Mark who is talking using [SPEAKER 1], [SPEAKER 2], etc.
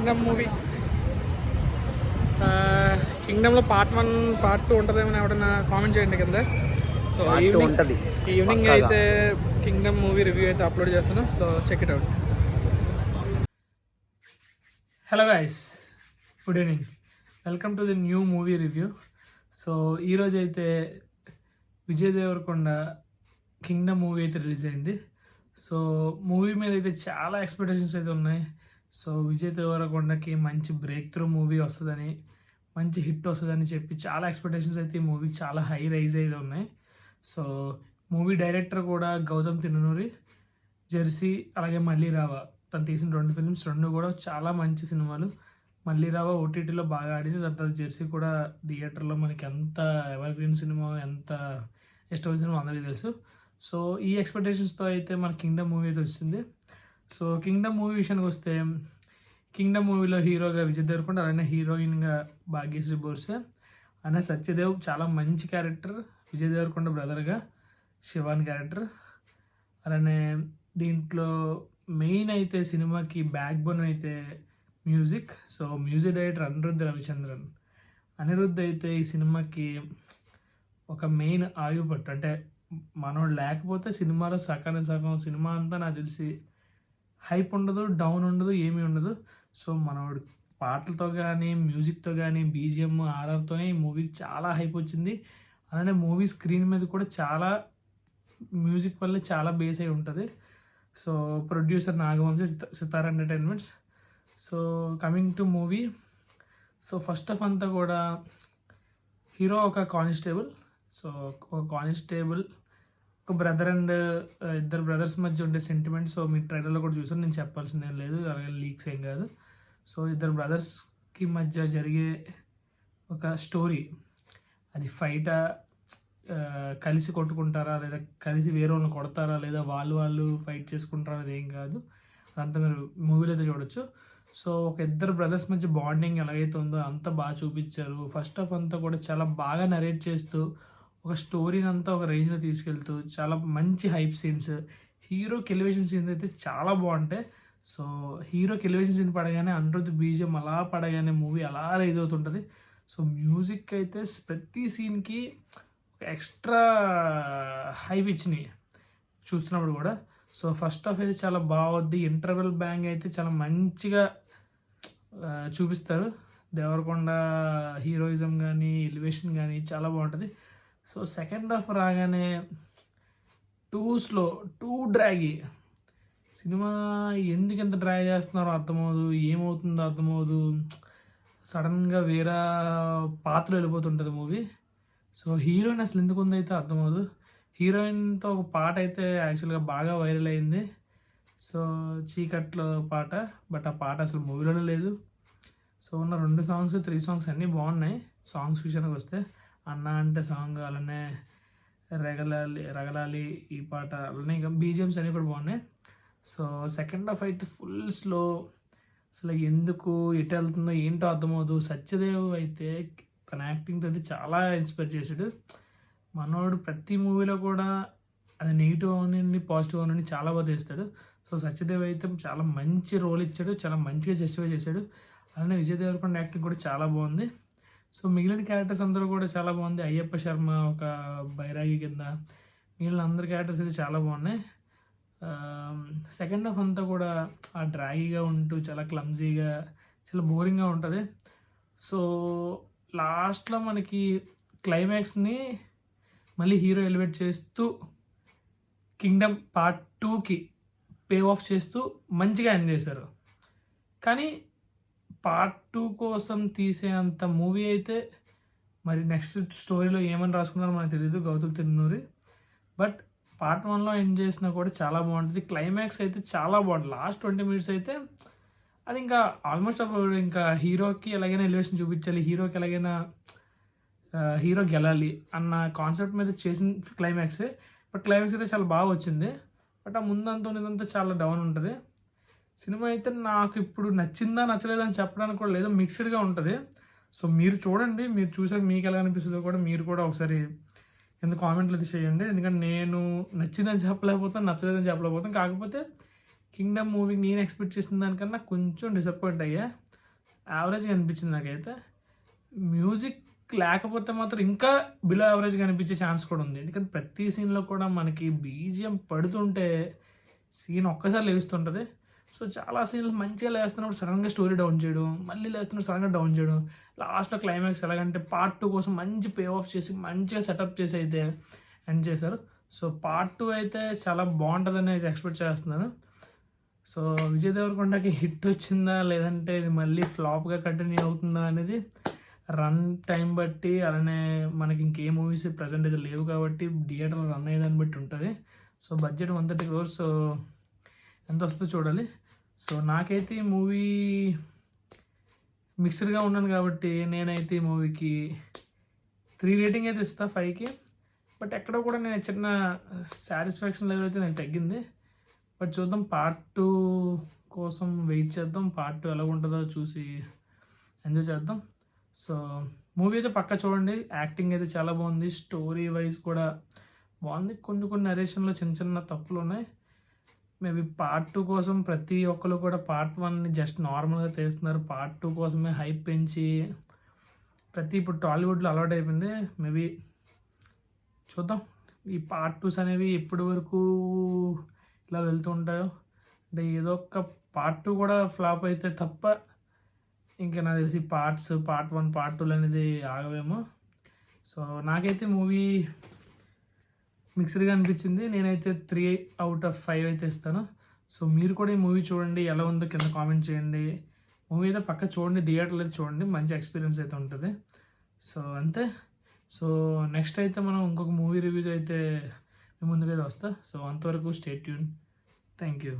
[SPEAKER 1] Kingdom movie. కింగ్డమ్లో part 1 part 2 ఉంటుందేమో ఎవడన్నా కామెంట్ చేయండి కింద. సో ఈవినింగ్ అయితే కింగ్డమ్ మూవీ రివ్యూ అయితే అప్లోడ్ చేస్తాను. So check it out. Hello guys, good evening, welcome to the new movie review. So ఈరోజు అయితే విజయ్ దేవరకొండ కింగ్డమ్ మూవీ అయితే రిలీజ్ అయింది. సో మూవీ మీద అయితే చాలా ఎక్స్పెక్టేషన్స్ అయితే ఉన్నాయి. సో విజయ్ దేవరకొండకి మంచి బ్రేక్ త్రూ మూవీ వస్తుందని, మంచి హిట్ వస్తుందని చెప్పి చాలా ఎక్స్పెక్టేషన్స్ అయితే ఈ మూవీకి చాలా హై రైజ్ అయితే ఉన్నాయి. సో మూవీ డైరెక్టర్ కూడా గౌతమ్ తిరునూరి, జెర్సీ, అలాగే మల్లీరావ. తను తీసిన 2 ఫిల్మ్స్ 2 కూడా చాలా మంచి సినిమాలు. మల్లీరావ ఓటీటీలో బాగా ఆడింది, దాని తర్వాత జెర్సీ కూడా థియేటర్లో మనకి ఎంత ఎవర్ గ్రీన్ సినిమా, ఎంత ఇష్టమైన సినిమా అందరికీ తెలుసు. సో ఈ ఎక్స్పెక్టేషన్స్తో అయితే మన కింగ్డమ్ మూవీ అయితే వచ్చింది. సో కింగ్డమ్ మూవీ విషయానికి వస్తే, కింగ్డమ్ మూవీలో హీరోగా విజయ్ దేవరకొండ, అలానే హీరోయిన్గా భాగ్యశ్రీ బోర్సే, అలానే సత్యదేవ్ చాలా మంచి క్యారెక్టర్, విజయ్ దేవరకొండ బ్రదర్గా శివాన్ క్యారెక్టర్. అలానే దీంట్లో మెయిన్ అయితే సినిమాకి బ్యాక్ బోన్ అయితే music. So music director Anirudh Ravichandran. Anirudh అయితే ఈ సినిమాకి ఒక మెయిన్ ఆయుపట్టు. అంటే మనోడు లేకపోతే సినిమాలో సగం సినిమా అంతా నాకు తెలిసి హైప్ ఉండదు, డౌన్ ఉండదు, ఏమీ ఉండదు. సో మనోడు పాటలతో కానీ, మ్యూజిక్తో కానీ, బీజిఎం, ఆర్ఆర్తోనే ఈ మూవీకి చాలా హైప్ వచ్చింది. అలానే మూవీ స్క్రీన్ మీద కూడా చాలా మ్యూజిక్ వల్ల చాలా బేస్ అయి ఉంటుంది. So producer Nagavamsi, Sitar entertainments. So coming to movie, so first half అంతా కూడా హీరో ఒక కానిస్టేబుల్. సో ఒక కానిస్టేబుల్, ఒక బ్రదర్ అండ్ ఇద్దరు బ్రదర్స్ మధ్య ఉండే సెంటిమెంట్. సో మీ ట్రైలర్లో కూడా చూసాను, నేను చెప్పాల్సింది ఏం లేదు, అలాగే లీక్స్ ఏం కాదు. సో ఇద్దరు బ్రదర్స్కి మధ్య జరిగే ఒక స్టోరీ. అది ఫైటా, కలిసి కొట్టుకుంటారా, లేదా కలిసి వేరే వాళ్ళని కొడతారా, లేదా వాళ్ళు ఫైట్ చేసుకుంటారా అనేది ఏం కాదు. అదంతా మీరు మూవీలో అయితే చూడొచ్చు. సో ఒక ఇద్దరు బ్రదర్స్ మధ్య బాండింగ్ ఎలాగైతే ఉందో అంతా బాగా చూపించారు. ఫస్ట్ ఆఫ్ అంతా కూడా చాలా బాగా నరేట్ చేస్తూ ఒక స్టోరీని అంతా ఒక రేంజ్లో తీసుకెళ్తూ చాలా మంచి హైప్ సీన్స్, హీరోకి ఎలివేషన్ సీన్స్ అయితే చాలా బాగుంటాయి. సో హీరోకి ఎలివేషన్ సీన్ పడగానే అనిరుద్ధ్ బీజిఎం అలా పడగానే మూవీ అలా రైజ్ అవుతుంటుంది. సో మ్యూజిక్ అయితే ప్రతి సీన్కి ఒక ఎక్స్ట్రా హైప్ ఇచ్చినాయి చూస్తున్నప్పుడు కూడా. సో ఫస్ట్ హాఫ్ అయితే చాలా బాగుంది. ఇంటర్వెల్ బ్యాంగ్ అయితే చాలా మంచిగా చూపిస్తారు. దేవరకొండ హీరోయిజం కానీ, ఎలివేషన్ కానీ చాలా బాగుంటుంది. సో సెకండ్ హాఫ్ రాగానే టూ స్లో, టూ డ్రాగీ. సినిమా ఎందుకు ఎంత డ్రాగ్ చేస్తున్నారో అర్థమవుదు, ఏమవుతుందో అర్థమవుదు. సడన్గా వేరే పాత్రలో వెళ్ళిపోతుంటుంది మూవీ. సో హీరోయిన్ అసలు ఎందుకు ఉందో అయితే అర్థమవుదు. హీరోయిన్తో ఒక పాట అయితే యాక్చువల్గా బాగా వైరల్ అయింది. సో చీకట్లో పాట, బట్ ఆ పాట అసలు మూవీలోనే లేదు. సో ఉన్న 2 సాంగ్స్ 3 సాంగ్స్ అన్నీ బాగున్నాయి. సాంగ్స్ విషయానికి వస్తే అన్న అంటే సాంగ్, అలానే రగలాలి ఈ పాట, అలానే ఇంకా బీజిఎమ్స్ అన్నీ కూడా బాగున్నాయి. సో సెకండ్ హాఫ్ అయితే ఫుల్ స్లో, అసలు ఎందుకు ఎటు వెళ్తుందో ఏంటో అర్థమవుదు. సత్యదేవ్ అయితే తన యాక్టింగ్తో అయితే చాలా ఇన్స్పైర్ చేశాడు. మనోడు ప్రతి మూవీలో కూడా అది నెగిటివ్ అవనండి, పాజిటివ్ అవనండి చాలా బాగా చేస్తాడు. సో సత్యదేవ్ అయితే చాలా మంచి రోల్ ఇచ్చాడు, చాలా మంచిగా జస్టిఫై చేశాడు. అలానే విజయ్ దేవరకొండ యాక్టింగ్ కూడా చాలా బాగుంది. సో మిగిలిన క్యారెక్టర్స్ అందరూ కూడా చాలా బాగుంది. అయ్యప్ప శర్మ ఒక బైరాగి కింద, మిగిలిన అందరి క్యారెక్టర్స్ అయితే చాలా బాగున్నాయి. సెకండ్ హాఫ్ అంతా కూడా ఆ డ్రాగీగా ఉంటూ చాలా క్లమ్జీగా, చాలా బోరింగ్గా ఉంటుంది. సో లాస్ట్లో మనకి క్లైమాక్స్ని మళ్ళీ హీరో ఎలివేట్ చేస్తూ కింగ్డమ్ పార్ట్ 2కి పే ఆఫ్ చేస్తూ మంచిగా ఎండ్ చేశారు. కానీ పార్ట్ 2 కోసం తీసే అంత మూవీ అయితే మరి నెక్స్ట్ స్టోరీలో ఏమని రాసుకున్నారో మనకు తెలియదు గౌతమ్ తిరునూరి. బట్ పార్ట్ 1లో ఎండ్ చేసినా కూడా చాలా బాగుంటుంది. క్లైమాక్స్ అయితే చాలా బాగుంటుంది. లాస్ట్ 20 minutes అయితే అది ఇంకా ఆల్మోస్ట్ అప్పుడు ఇంకా హీరోకి ఎలాగైనా ఎలివేషన్ చూపించాలి, హీరోకి ఎలాగైనా హీరో గెలాలి అన్న కాన్సెప్ట్ మీద చేసిన క్లైమాక్సే. బట్ క్లైమాక్స్ అయితే చాలా బాగా వచ్చింది. బట్ ఆ ముందంతా ఇదంతా చాలా డౌన్ ఉంటుంది. సినిమా అయితే నాకు ఇప్పుడు నచ్చిందా నచ్చలేదా అని చెప్పడానికి కూడా లేదు, మిక్స్డ్గా ఉంటుంది. సో మీరు చూడండి, మీరు చూసాక మీకు ఎలా అనిపిస్తుందో కూడా మీరు కూడా ఒకసారి కింద కామెంట్లు అయితే చేయండి. ఎందుకంటే నేను నచ్చిందని చెప్పలేకపోతాను, నచ్చలేదని చెప్పలేకపోతాను. కాకపోతే కింగ్డమ్ మూవీకి నేను ఎక్స్పెక్ట్ చేసిన దానికన్నా కొంచెం డిసప్పాయింట్ అయ్యా. యావరేజ్గా అనిపించింది నాకైతే. మ్యూజిక్ లేకపోతే మాత్రం ఇంకా బిలో యావరేజ్గా అనిపించే ఛాన్స్ కూడా ఉంది. ఎందుకంటే ప్రతి సీన్లో కూడా మనకి బీజిఎం పడుతుంటే సీన్ ఒక్కసారి లేస్తుంటుంది. సో చాలా సీన్లు మంచిగా లేస్తున్నప్పుడు సడన్గా స్టోరీ డౌన్ చేయడం, మళ్ళీ లేస్తున్నప్పుడు సడన్గా డౌన్ చేయడం, లాస్ట్లో క్లైమాక్స్ ఎలాగంటే పార్ట్ 2 కోసం మంచి పే ఆఫ్ చేసి మంచిగా సెటప్ చేసి అయితే ఎండ్ చేశారు. సో పార్ట్ 2 అయితే చాలా బాగుంటుందని అయితే ఎక్స్పెక్ట్ చేస్తున్నాను. సో విజయ్ దేవరకొండకి హిట్ వచ్చిందా లేదంటే ఇది మళ్ళీ ఫ్లాప్గా కంటిన్యూ అవుతుందా అనేది రన్ టైం బట్టి, అలానే మనకి ఇంకే మూవీస్ ప్రజెంట్ అయితే లేవు కాబట్టి థియేటర్లో రన్ అయ్యేదాన్ని బట్టి ఉంటుంది. సో బడ్జెట్ 130 crores, సో ఎంత వస్తుందో చూడాలి. సో నాకైతే ఈ మూవీ మిక్స్డ్గా ఉన్నాను కాబట్టి నేనైతే ఈ మూవీకి 3 రేటింగ్ అయితే ఇస్తా 5కి. బట్ ఎక్కడో కూడా నేను చిన్న సాటిస్ఫాక్షన్ లెవెల్ అయితే నాకు తగ్గింది. బట్ చూద్దాం, పార్ట్ 2 కోసం వెయిట్ చేద్దాం. పార్ట్ 2 ఎలా ఉంటుందో చూసి ఎంజాయ్ చేద్దాం. సో మూవీ అయితే పక్కా చూడండి. యాక్టింగ్ అయితే చాలా బాగుంది, స్టోరీ వైజ్ కూడా బాగుంది. కొన్ని నరేషన్లో చిన్న చిన్న తప్పులు ఉన్నాయి. మేబీ పార్ట్ 2 కోసం ప్రతి ఒక్కరు కూడా పార్ట్ 1ని జస్ట్ నార్మల్గా తీస్తున్నారు. పార్ట్ 2 కోసమే హైప్ పెంచి ఇప్పుడు టాలీవుడ్లో అలవాటు అయిపోయింది. మేబీ చూద్దాం ఈ పార్ట్ 2s అనేవి ఎప్పటి వరకు ఇలా వెళ్తూ ఉంటాయో. అంటే ఏదో ఒక పార్ట్ 2 కూడా ఫ్లాప్ అయితే తప్ప ఇంకా నాకు తెలిసి పార్ట్ 1 పార్ట్ 2 అనేది ఆగవేమో. సో నాకైతే మూవీ మిక్స్డ్గా అనిపించింది. నేనైతే 3/5 అయితే ఇస్తాను. సో మీరు కూడా ఈ మూవీ చూడండి, ఎలా ఉందో కింద కామెంట్ చేయండి. మూవీ అయితే పక్క చూడండి, థియేటర్లో అయితే చూడండి, మంచి ఎక్స్పీరియన్స్ అయితే ఉంటుంది. సో అంతే. సో నెక్స్ట్ అయితే మనం ఇంకొక మూవీ రివ్యూ అయితే మీ ముందుకైతే వస్తా. సో అంతవరకు స్టే ట్యూన్. Thank you.